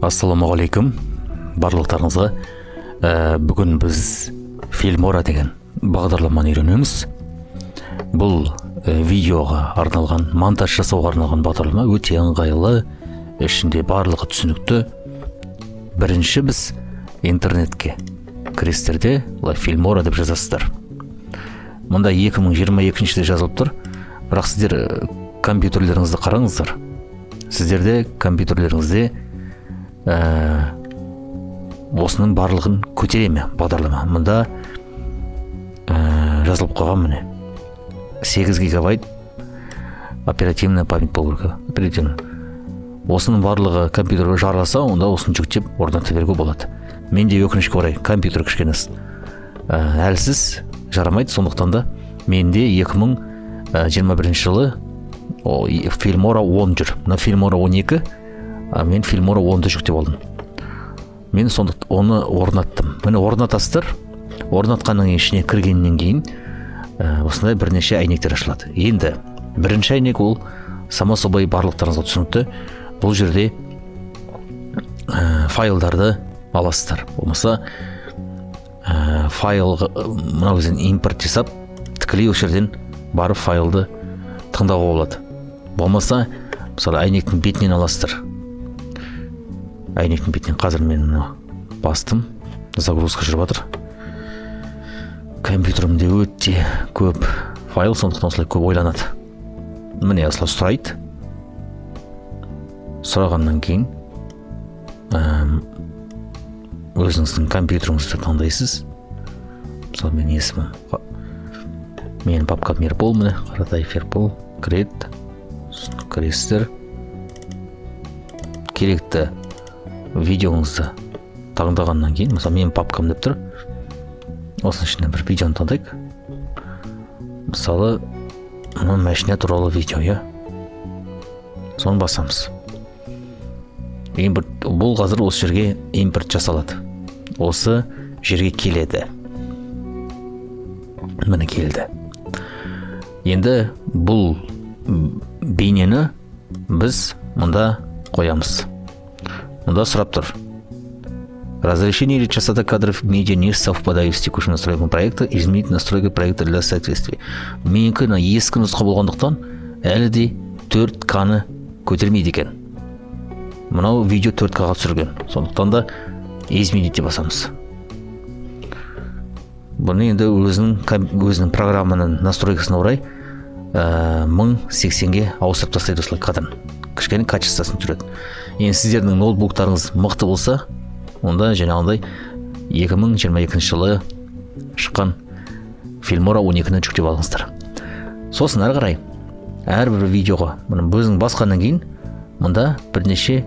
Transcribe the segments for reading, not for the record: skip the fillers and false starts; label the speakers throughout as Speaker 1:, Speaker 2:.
Speaker 1: Ассаламағалейкум барлықтарыңызға. Бүгін біз Filmora деген бағдарламаны үйренеміз. Бұл видеоға арналған, монтаж жасауға арналған бағдарлама, өте ыңғайлы, ішінде барлығы түсінікті. Бірінші біз интернетке кіресіздерде Filmora деп жазасыздар. Мұнда 2022-де жазылып тұр, бірақ сіздер компьютерлеріңізді қараңыздар. Сіздерде компьютерлеріңізде осының барлығын көтере ме бағдарлама? Мұнда жазылып қойған міне 8 гигабайт оперативная память болу керек. Осының барлығы компьютерге жараласа, онда осыны жүктеп орната беруге болады. Менде өкінішке орай компьютер кішкене әлсіз, жарамайды, сондықтан да менде 2021 жылы Filmora 10 жүр. Мына Filmora 12, мен Filmora 10-ды жүктеп алдым. Мен оны орнаттым. Мені орнатасыздар. Орнатқанның ішіне кіргеннен кейін осындай бірнеше әйнектер ашылады. Енді бірінші әйнек ол само собой барлықтарыңызға түсінікті. Бұл жерде файлдарды аласыздар. Болмаса файл мынау кезден импорт жасап, тікелей осы жерден барып файлды тыңдауға болады. Болмаса, мысалы әйнектің бетінен аласыздар. Әйнектің бетінен қазір мен бастым. Загрузка жүріп жатыр. Компьютерімде өте көп файл, сондықтан осылай көп ойланады. Міне осылай сұрайды. Сұрағаннан кейін өзіңіздің компьютеріңізді таңдайсыз. Мысалы мен есімім. Менің папкам Ербол, міне Қаратаев Ербол, кіресіздер. Керекті видеоңызды таңдағаннан кейін, мысалы менің папкам деп тұр. Осының ішінен бір видеоны таңдайық. Мысалы, машина туралы видео, соны басамыз. Бұл қазір осы жерге импорт жасалады. Осы жерге келеді. Міне келді. Енді бұл бейнені біз мұнда қоямыз. Мұнда сұрап тұр. Разрешение или частота кадров медиа не совпадают с текущим настройком проекта, изменить настройки проекта для соответствия. Менікі ескі нұсқа болғандықтан әлі де 4К-ны көтермейді екен. Мынау видео 4К-ға түсірген. Сондықтан да изменить деп басамыз. Бұны енді өзінің программаның настройкасына орай 1080-ге ауыстырып тастайды осылай кадрын. Кішкене качествосын түсіреді. Енді сіздердің ноутбуктарыңыз мықты болса, онда жаңағындай 2022 жылы шыққан Filmora 12-ні жүктеп алыңыздар. Сосын әрі қарай әрбір видеоға өзің басқаннан кейін мұнда бірнеше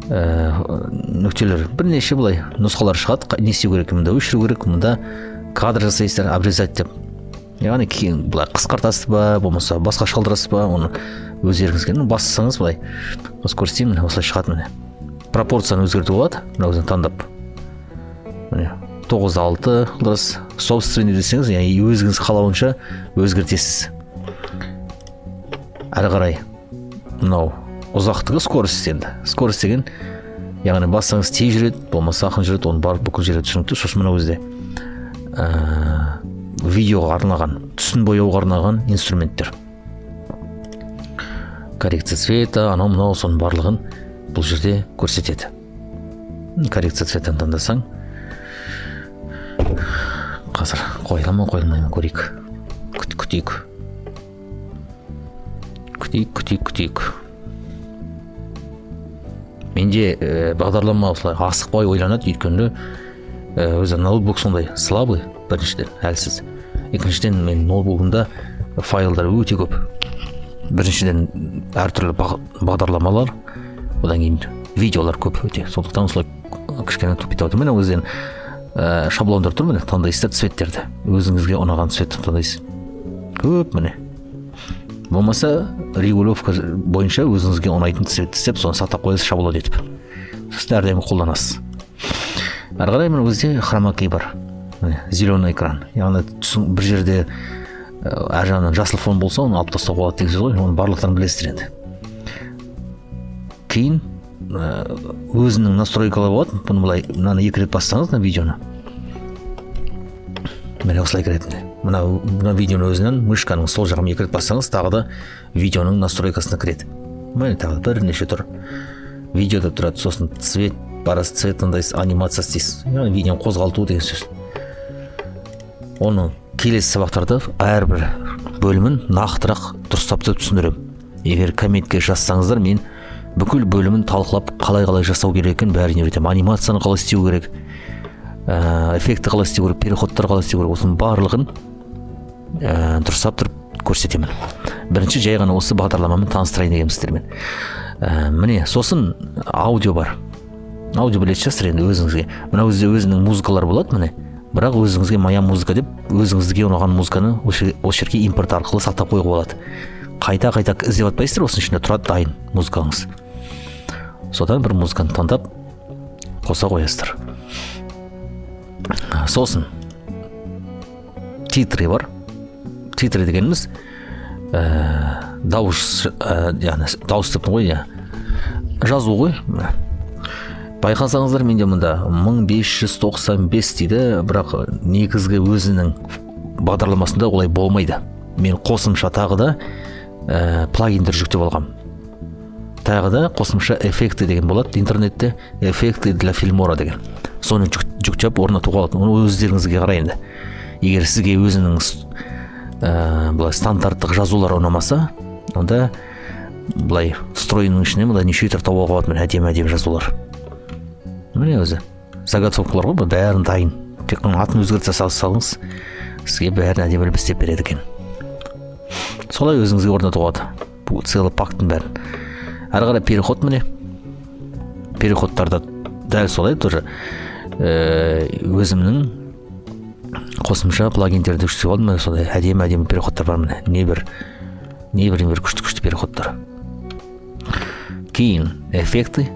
Speaker 1: нүктелер, бірнеше былай нұсқалар шығады. Не істеу керек? Мұнда өшіру керек, мұнда кадр жасайсыздар, обрезать деп. Яғни былай қысқартасыз ба, болмаса басқа шалдырасыз ба, оны өздеріңізге бассаңыз былай. Осы көрсетейін, осылай шығады міне. Пропорцияны өзгерту болады, мына өзін таңдап. Міне 9:6 қылдырасыз. Собственный десеңіз, яғни өзіңіз қалауынша өзгертесіз. Әрі қарай мынау ұзақтығы скорость енді. Скорость деген, яғни бассаңыз тез жүреді, болмаса ақын жүреді, оны барып бүкіл жерде түсінікті. Сосын мына өзде видеоға арналған, түсін бояуға арналған инструменттер. Коррекция цвета, анау-мынау, соның барлығын бұл жерде көрсетеді. Коррекция цветаны таңдасаң, қазір қойыла ма, қойылмай ма көрейік. Күтейік. Менде бағдарлама осылай асықпай ойланады, өйткені өзі ноутбук сондай слабый, біріншіден әлсіз. Екіншіден мен ноутбугымда файлдар өте көп. Біріншіден әртүрлі бағдарламалар, одан кейін видеолар көп өте. Сондықтан осылай кішкене тупитіп отыр. Мен өзден шаблондар тұр, міне таңдайсыздар цветтерді. Өзіңізге ұнаған цветті таңдайсыз. Көп міне. Болмаса регулировка бойынша өзіңізге ұнайтын цветті істеп, соны сақтап қойасыз шаблон етіп. Сосын әрдайым қолданасыз. Әрі қарай мен өзде хромакей бар. Зеленый экран. Яғни бір жерде әр жағынан жасыл фон болса, оны алып тастауға болады деген сөз ғой. Оны барлықтарын білесіздер енді. Кейін өзінің настройкалары болады. Бұны былай мынаны 2 рет бассаңыз мына видеоны. Міне осылай кіреді. Мына видеоның өзінен мышканың сол жағын 2 рет бассаңыз, тағы да видеоның настройкасына кіреді. Міне тағы бірнеше тұр. Видеода тұрады, сосын цвет, барасы цвет таңдайсыз, анимация істейсіз. Яғни видеоны қозғалту деген сөз. Оның келесі сабақтарда әрбір бөлімін нақтырақ дұрыстап түсіндіремін. Егер комментке жазсаңыздар, мен бүкіл бөлімін талқылап, қалай жасау керек екенін бәрін үйретемін. Анимацияны қалай істеу керек, эффекті қалай істеу керек, переходтар қалай істеу керек, осының барлығын дұрыстап тұрып көрсетемін. Бірінші жай ғана осы бағдарламамен таныстырайын дегенмін сіздермен. Міне, сосын аудио бар. Аудио білетін шығарсыздар енді өзіңізге. Мына өзінің музыкалары болады, міне. Бірақ өзіңізге моя музыка деп, өзіңізге ұнаған музыканы осы жерге импорт арқылы сақтап қойуға болады. Қайта іздеп атпайсыздар, осының ішінде тұрады дайын музыкаңыз. Содан бір музыканы таңдап қоса қоясыздар. Сосын титры бар. Титры дегеніміз дауыс деп ғой, жазу ғой. Байқасаңыздар, менде мұнда 1595 дейді, бірақ негізгі өзінің бағдарламасында олай болмайды. Мен қосымша тағы да плагиндер жүктеп алғам. Тағы да қосымша эффекті деген болады интернетте, эффекты для фильмора деген. Соны жүктеп орнатуға алады. Оны өздеріңізге қарайынды. Егер сізге өзінің стандарттық жазулар ұнамаса, онда былай стройның ішіне неше түрлі табуға болады, әдемі жазулар. Міне өзі заготовкалар ғой, бәрін дайын. Тек қана атын өзгерте салсаңыз, сізге бәрін әдемі істеп береді екен. Солай өзіңізге орнатуға болады. Бұл целый пактың бәрін. Әрі қарай переход, міне. Переходтарда дәл солай тоже өзімнің қосымша плагиндерді жүктеп алдым. Сондай әдемі переходтар бар, міне. Небір күшті переходтар. Кейін эффекті.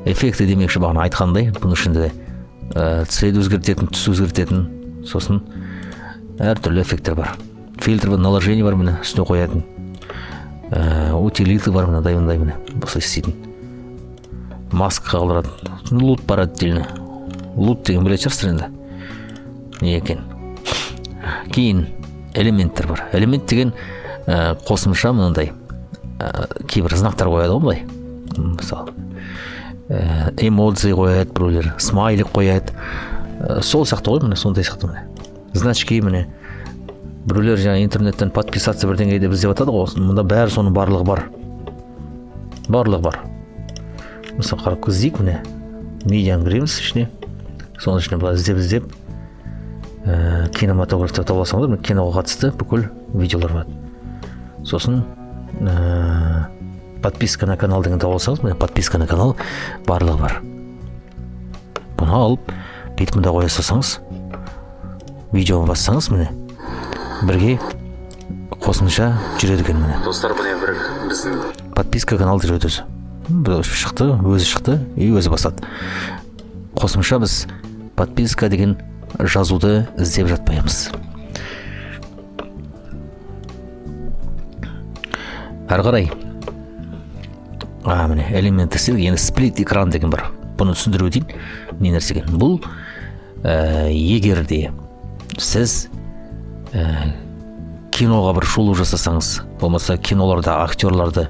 Speaker 1: Эффекті демекші бағана айтқандай, бұның ішінде цвет өзгертетін, түс өзгертетін, сосын әртүрлі эффекттер бар. Фильтр бар, наложение бар, міне, үстіне қоятын. Утилиты бар, міне, міне, осылай істейтін. Маска қалдырады. Лут бар отдельно. Лут деген білетін шығарсыздар енді. Не екен? Кейін элементтер бар. Элемент деген қосымша мынандай кейбір знактар қояды ғой былай. Мысалы эмодзи қояды біреулер, смайлик қояды. Сол сияқты ғой, міне, сондай сияқты міне. Значки, міне. Біреулер жаңа интернеттен подписаться бірдеңеге деп іздеп атады ғой. Мұнда бәрі соның барлығы бар. Барлығы бар. Мысалы қарап көздейік, міне. Медианы кіреміз ішіне. Соның ішіне былай іздеп кинематограф деп таба алсаңыздар, міне киноға қатысты бүкіл видеолар бар. Сосын подписка на канал деген таба алсаңыз, міне подписка на канал барлығы бар. Бұны алып, бүйтіп мұнда қоя салсаңыз, видеоны бассаңыз, міне бірге қосымша жүреді екен, міне.
Speaker 2: Достар, міне бір біздің
Speaker 1: подписка канал жүреді өзі. Өзі шықты, и өзі басады. Қосымша біз подписка деген жазуды іздеп жатпаймыз. Әрі қарай міне элемент істедік, енді сплит экран деген бар. Бұны түсіндіріп өтейін, не нәрсе екен. Бұл егер де сіз киноға бір шолу жасасаңыз, болмаса киноларда актерларды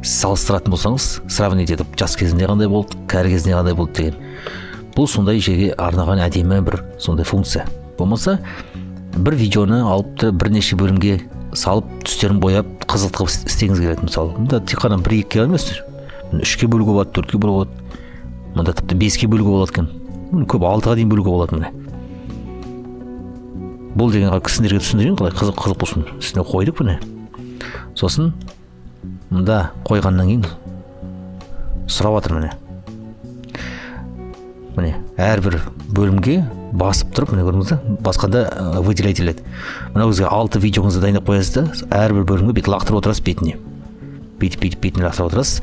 Speaker 1: салыстыратын болсаңыз, сравнить етіп, жас кезінде қандай болды, кәрі кезінде қандай болды деген. Бұл сондай жерге арнаған әдемі бір сондай функция. Болмаса бір видеоны алып бірнеше бөлімге салып, түстерін бояп, қызықтырып істеңіз келеді. Мысалы, мұнда тек қана 1-2 емес, 3-ке бөлуге болады, 4-ке бөлуге болады. Мұнда тіпті 5-ке бөлуге болады екен. Көп 6-ға дейін бөлуге болады міне. Бұл деген кісілерге түсіндірейін, қалай қызық болсын. Үстіне қойдық міне. Сосын мұнда қойғаннан кейін сұрап жатыр міне. Міне, әрбір бөлімге басып тұрып, міне көрдіңіздер, басқанда выделять етіледі. Мына өзге 6 видеоңызды дайындап қоясыз да, әрбір бөлімге бүйтіп лақтырып отырасыз бетіне. Бетіне лақтырып отырасыз.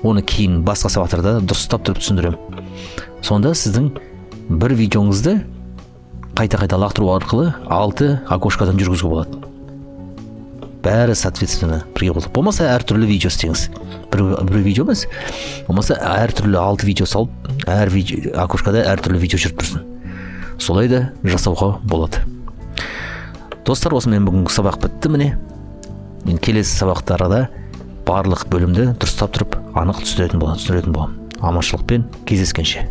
Speaker 1: Оны кейін басқа сабақтарда дұрыстап тұрып түсіндіремін. Сонда сіздің бір видеоңызды қайта лақтыру арқылы 6 окошкадан жүргізуге болады. бәрі соответственно бірге болды. Болмаса әртүрлі видео істеңіз. Бір видео емес. Болмаса әртүрлі 6 видео салып, әр окошкада әртүрлі видео жүріп тұрсын. Солай да жасауға болады. Достар, осымен бүгінгі сабақ бітті міне. Мен келесі сабақтарда барлық бөлімді дұрыстап тұрып анық түсіндіретін боламын. Аманшылықпен кездескенше.